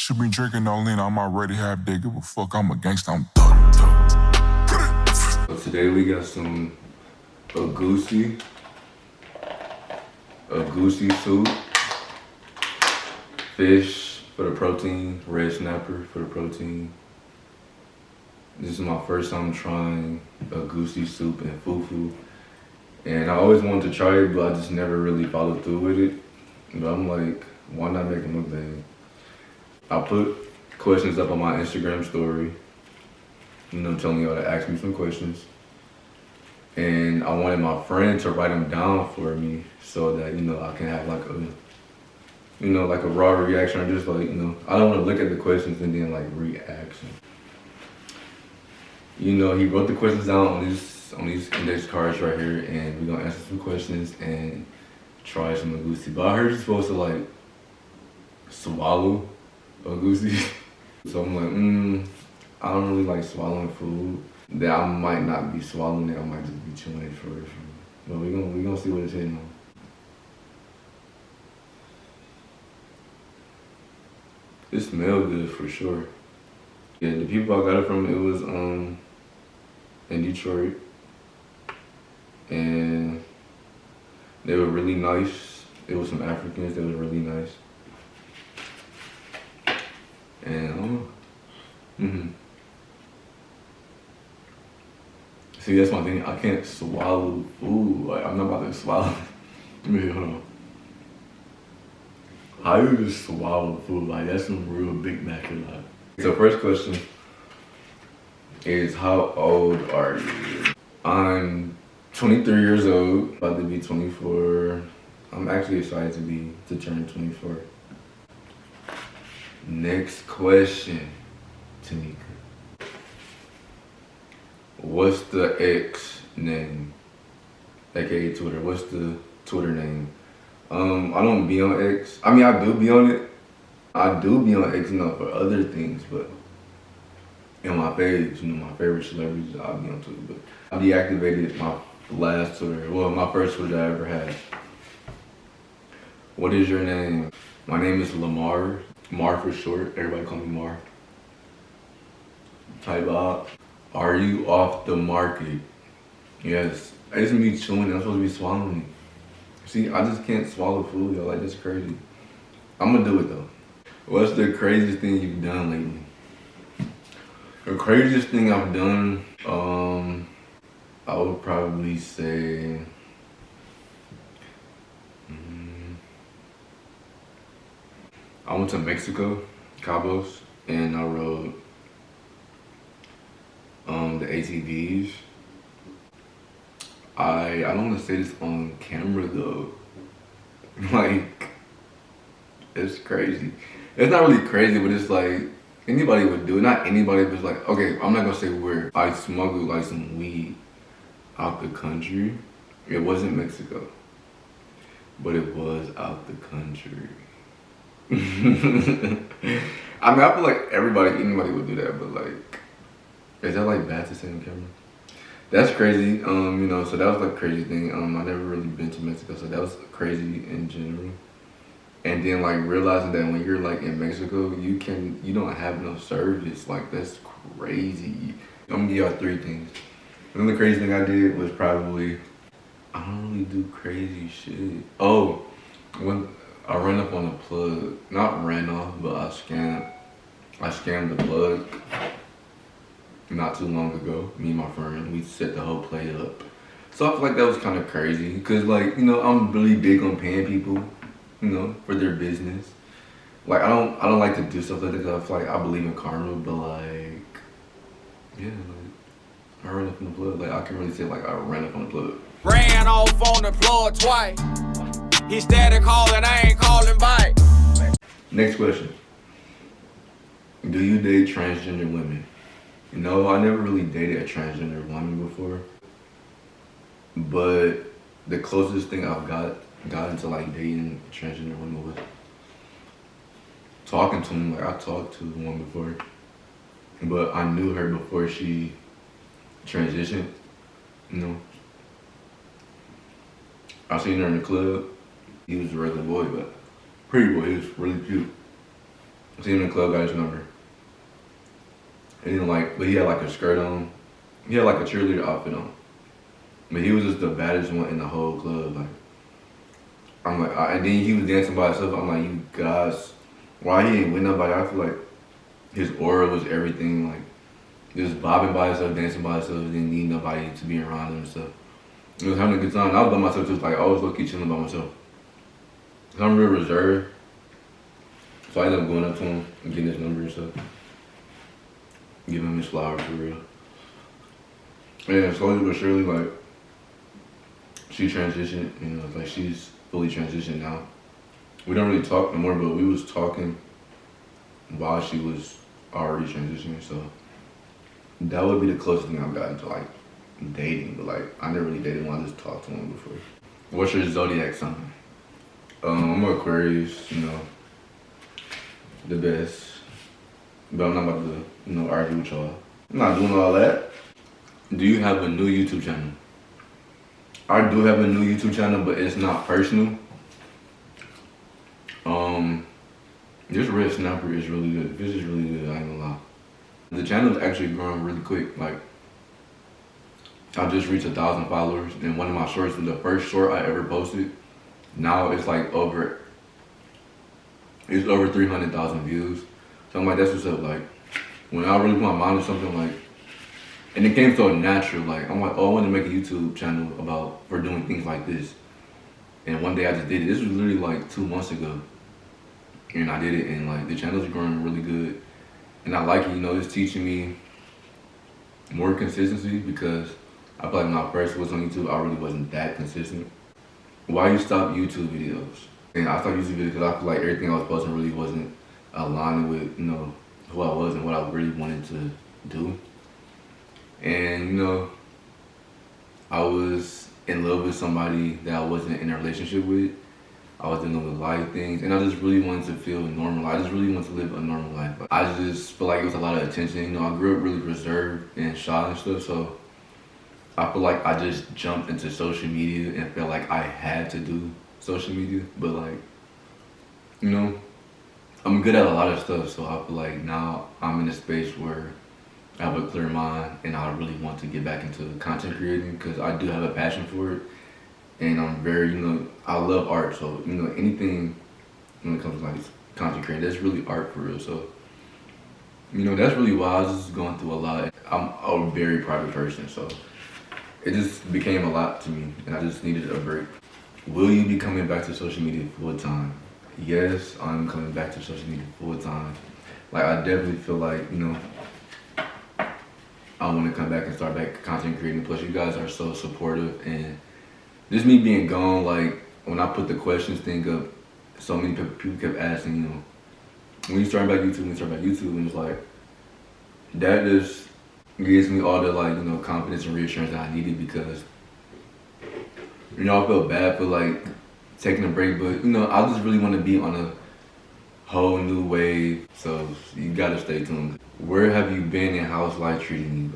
Should be drinking no lean, I'm already half dead. Give a fuck, I'm a gangsta, I'm thug. So today we got some Egusi soup, fish for the protein, red snapper for the protein. This is my first time trying Egusi soup and fufu. And I always wanted to try it, but I just never really followed through with it. But I'm like, why not make a mukbang? I put questions up on my Instagram story, telling y'all to ask me some questions. And I wanted my friend to write them down for me so that, I can have like a raw reaction, or just like, I don't want to look at the questions and then like reaction. He wrote the questions down on these index cards right here, and we're gonna answer some questions and try some egusi. But I heard you're supposed to like swallow egusi. So I'm like, I don't really like swallowing food. That I might not be swallowing it, I might just be chewing it first. But we're gonna see what it's hitting on. It smells good for sure. Yeah, the people I got it from, it was in Detroit. And they were really nice. It was some Africans that were really nice. And see, that's my thing. I can't swallow food. Like, I'm not about to swallow. Hold on. How you just swallow food? Like, that's some real Big Mac or not. So first question is, how old are you? I'm 23 years old, about to be 24. I'm actually excited to turn 24. Next question, Tanika. What's the X name? AKA Twitter. What's the Twitter name? I don't be on X. I mean, I do be on it. I do be on X, for other things, but in my page, my favorite celebrities, I'll be on Twitter. But I deactivated my last Twitter, my first Twitter I ever had. What is your name? My name is Lamar. Marr for short. Everybody call me Marr. Type out. Are you off the market? Yes. It's me chewing. I'm supposed to be swallowing. See, I just can't swallow food, yo. Like, that's crazy. I'm gonna do it though. What's the craziest thing you've done lately? The craziest thing I've done, I would probably say, I went to Mexico, Cabos, and I rode the ATVs. I don't want to say this on camera though. Like, it's crazy. It's not really crazy, but it's like, anybody would do it. Not anybody, but it's like, okay, I'm not gonna say where. I smuggled like some weed out the country. It wasn't Mexico, but it was out the country. I mean, I feel like anybody would do that, but like, is that like bad to say on camera? That's crazy, so that was like a crazy thing. I never really been to Mexico, so that was crazy in general. And then like realizing that when you're like in Mexico, you don't have no service. Like, that's crazy. I'm gonna give y'all 3 things. Another crazy thing I did was probably, I don't really do crazy shit. Oh, when I ran up on a plug, not ran off, but I scammed the plug not too long ago. Me and my friend, we set the whole play up. So I feel like that was kind of crazy, cause like, I'm really big on paying people, for their business. Like, I don't like to do stuff like that, cause I feel like I believe in karma, but like, yeah, like, I ran up on the plug. Like, I can really say like I ran up on the plug. Ran off on the plug twice. He started calling, I ain't calling back. Next question. Do you date transgender women? No, I never really dated a transgender woman before. But the closest thing I've gotten to like dating a transgender woman was talking to them. Like, I talked to one before, but I knew her before she transitioned. I seen her in the club. He was a regular boy, but pretty boy. He was really cute. Seen him in the club, got his number. And then like, but he had like a skirt on. He had like a cheerleader outfit on. But he was just the baddest one in the whole club. Like, I'm like, and then he was dancing by himself. I'm like, you guys, why he ain't with nobody? I feel like his aura was everything. Like, just bobbing by himself, dancing by himself, didn't need nobody to be around him and stuff. It was having a good time. I was by myself too. Like, I was low-key chilling by myself. So I'm real reserved. So I ended up going up to him and getting his number and stuff. Giving him his flowers for real. And slowly but surely, like, she transitioned, you know, like she's fully transitioned now. We don't really talk no more, but we was talking while she was already transitioning, so that would be the closest thing I've gotten to like dating, but like I never really dated one, I just talked to one before. What's your zodiac sign? I'm an Aquarius, you know, the best. But I'm not about to, you know, argue with y'all. I'm not doing all that. Do you have a new YouTube channel? I do have a new YouTube channel, but it's not personal. This red snapper is really good. This is really good, I ain't gonna lie. The channel is actually growing really quick. Like, I just reached 1,000 followers, and one of my shorts was the first short I ever posted. Now it's like over 300,000 views. So I'm like, that's what's up. Like, when I really put my mind to something, like, and it came so natural. Like, I'm like, oh, I want to make a YouTube channel for doing things like this. And one day I just did it. This was literally like 2 months ago. And I did it, and like the channel's growing really good. And I like it, you know, it's teaching me more consistency because I feel like when I first was on YouTube, I really wasn't that consistent. Why you stop YouTube videos? And I stopped YouTube videos because I feel like everything I was posting really wasn't aligning with, you know, who I was and what I really wanted to do. And, you know, I was in love with somebody that I wasn't in a relationship with. I was dealing with life things, and I just really wanted to feel normal. I just really wanted to live a normal life. But I just feel like it was a lot of attention. You know, I grew up really reserved and shy and stuff, so I feel like I just jumped into social media and felt like I had to do social media. But like, you know, I'm good at a lot of stuff, so I feel like now I'm in a space where I have a clear mind and I really want to get back into content creating because I do have a passion for it. And I'm very, you know, I love art, so, you know, anything when it comes to like content creating, that's really art for real. So, you know, that's really why I was just going through a lot. I'm a very private person, so it just became a lot to me, and I just needed a break. Will you be coming back to social media full time? Yes, I'm coming back to social media full time. Like, I definitely feel like, you know, I want to come back and start back content creating. Plus, you guys are so supportive, and just me being gone, like, when I put the questions thing up, so many people kept asking, you know, when you start back YouTube, and it's like, that just gives me all the, like, you know, confidence and reassurance that I needed because, you know, I felt bad for, like, taking a break, but, you know, I just really want to be on a whole new wave, so you gotta stay tuned. Where have you been and how's life treating you?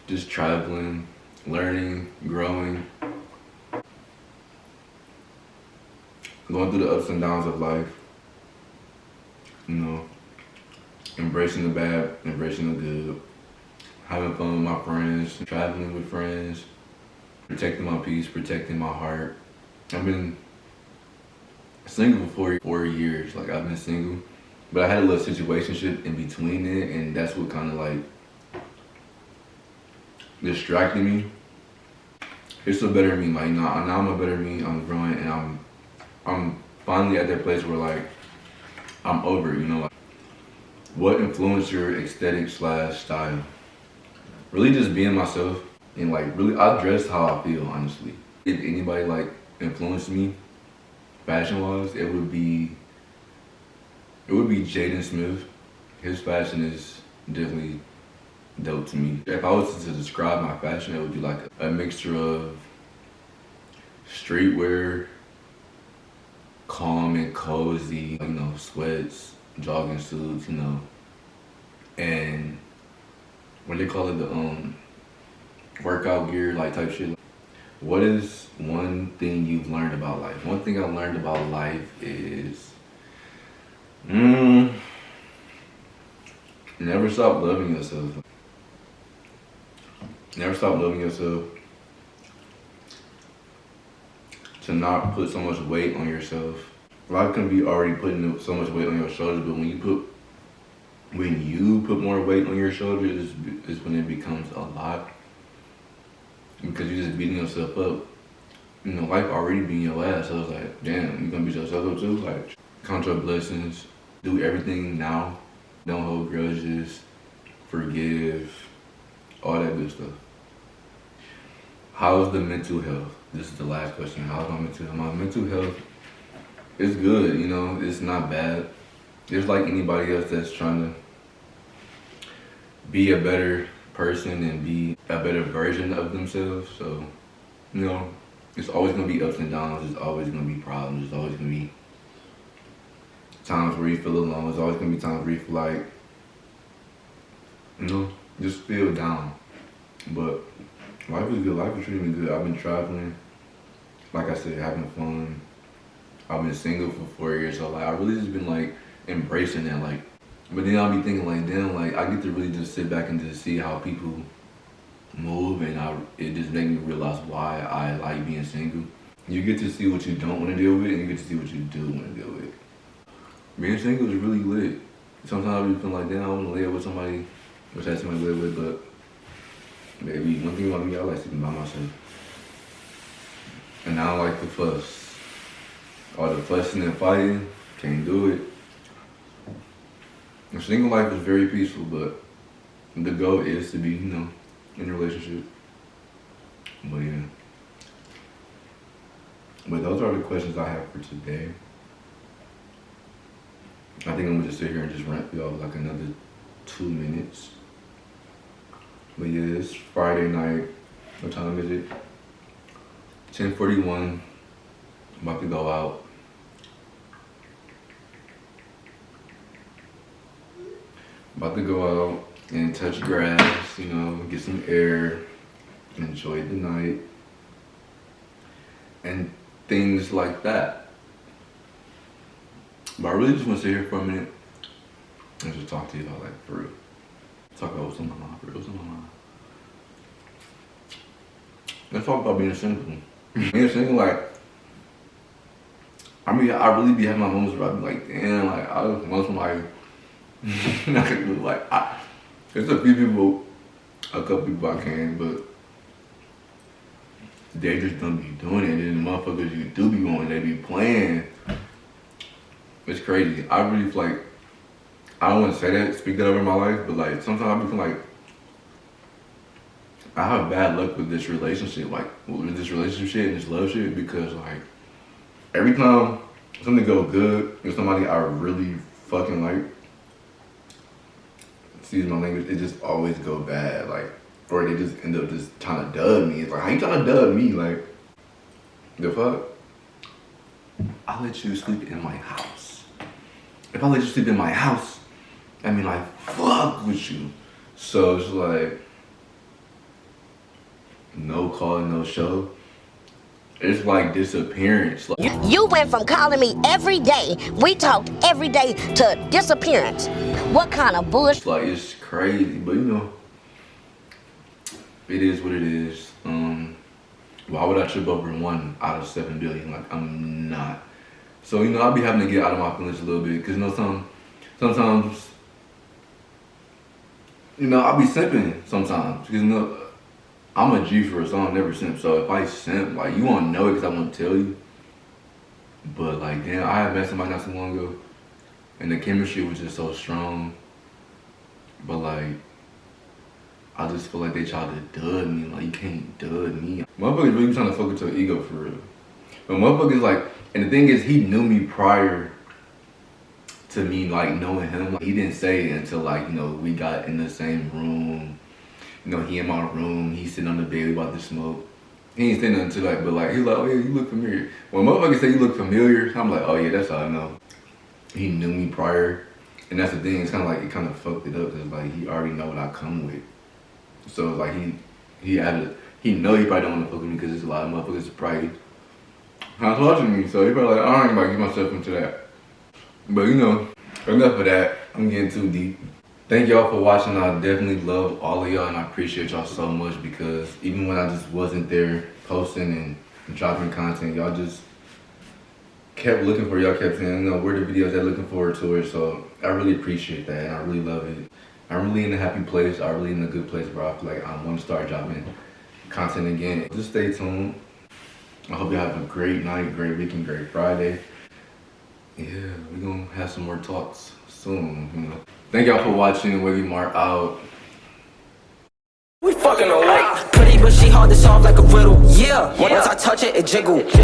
Just traveling, learning, growing. Going through the ups and downs of life, you know, embracing the bad, embracing the good, having fun with my friends, traveling with friends, protecting my peace, protecting my heart. I've been single for 4 years, like I've been single, but I had a little situationship in between it, and that's what kind of like distracted me. It's a better me, like, you know, now I'm a better me, I'm growing, and I'm finally at that place where, like, I'm over it, you know. Like, what influenced your aesthetic/style? Really just being myself, and like really I dress how I feel, honestly. If anybody like influenced me fashion-wise, it would be Jaden Smith. His fashion is definitely dope to me. If I was to describe my fashion, it would be like a mixture of streetwear, calm and cozy, you know, sweats, jogging suits, you know, and what they call it, the workout gear, like type shit. What is one thing you've learned about life? One thing I learned about life is, Never stop loving yourself. Never stop loving yourself. To not put so much weight on yourself. Life can be already putting so much weight on your shoulders, but when you put more weight on your shoulders is when it becomes a lot. Because you're just beating yourself up. You know, life already beating your ass, so it's like, damn, you gonna beat yourself up too? Like, count your blessings, do everything now, don't hold grudges, forgive, all that good stuff. How's the mental health? This is the last question. How's my mental health? My mental health is good, you know, it's not bad. Just like anybody else that's trying to be a better person and be a better version of themselves. So, you know, it's always gonna be ups and downs, there's always gonna be problems, there's always gonna be times where you feel alone, there's always gonna be times where you feel like, you know, just feel down. But life is good, life is treating me good. I've been traveling, like I said, having fun. I've been single for 4 years, so like I really just been like embracing that, like. But then I'll be thinking like, damn, like I get to really just sit back and just see how people move, and it just made me realize why I like being single. You get to see what you don't want to deal with, and you get to see what you do want to deal with. Being single is really lit. Sometimes I be feeling like, damn, I want to live with somebody, which I have somebody to live with, but baby, one thing about me, I like sleeping by myself. And I don't like the fuss. All the fussing and fighting, can't do it. The single life is very peaceful, but the goal is to be, you know, in a relationship. But yeah. But those are the questions I have for today. I think I'm gonna just sit here and just rant for y'all like another 2 minutes. But yeah, it's Friday night. What time is it? 10:41. I'm about to go out. About to go out and touch grass, you know, get some air, enjoy the night, and things like that. But I really just want to sit here for a minute and just talk to you about, like, for real. Talk about what's on my mind, for real, what's on my mind. Let's talk about being single. Being single, like, I mean, I really be having my moments where I be like, damn, like, I want somebody. Like, there's a few people, a couple people I can, but they just don't be doing it. And the motherfuckers you do be wanting, they be playing. It's crazy. I really feel like, I don't want to say that, speak that over my life, but like sometimes I be feeling like I have bad luck with this relationship, like with this relationship shit and this love shit, because like every time something go good with somebody I really fucking like, excuse my language, it just always go bad, like, or they just end up just trying to dub me. It's like, how you trying to dub me? Like, the fuck? I'll let you sleep in my house. If I let you sleep in my house, I mean, like, fuck with you. So it's like, no call, no show. It's like disappearance. You went from calling me every day, we talked every day, to disappearance. What kind of bullshit? Like, it's crazy, but you know, it is what it is. Why would I trip over 1 out of 7 billion? Like, I'm not. So, you know, I'll be having to get out of my feelings a little bit, because, you know, sometimes, you know, I'll be simping sometimes, because, you know, I'm a G for a song, never simp. So if I simp, like, you won't know it because I won't tell you. But like, damn, I had met somebody not so long ago, and the chemistry was just so strong. But like, I just feel like they tried to dud me. Like, you can't dud me. Motherfuckers really trying to fuck with your ego for real. But motherfuckers like, and the thing is, he knew me prior to me like knowing him. Like, he didn't say it until like, you know, we got in the same room. You know, he in my room, he sitting on the bed, we about to smoke. He ain't saying nothing to like, but like, he's like, oh yeah, you look familiar. When motherfuckers say you look familiar, I'm like, oh yeah, that's how I know. He knew me prior, and that's the thing, it's kind of like, it kind of fucked it up, because like, he already know what I come with. So like, he know he probably don't want to fuck with me, because there's a lot of motherfuckers that probably not watching me, so he probably like, I don't even get myself into that. But you know, enough of that, I'm getting too deep. Thank y'all for watching. I definitely love all of y'all, and I appreciate y'all so much because even when I just wasn't there posting and dropping content, y'all just kept looking for. Y'all kept saying, you know, where the videos at, looking forward to it. So I really appreciate that, and I really love it. I'm really in a happy place. I'm really in a good place where I feel like I want to start dropping content again. Just stay tuned. I hope you have a great night, great weekend, great Friday. Yeah, we're gonna have some more talks soon, you know. Thank y'all for watching. Wavy, Marr out. We fucking away. Pretty, but she hard to solve like a riddle. Yeah, once I touch it, it jiggle.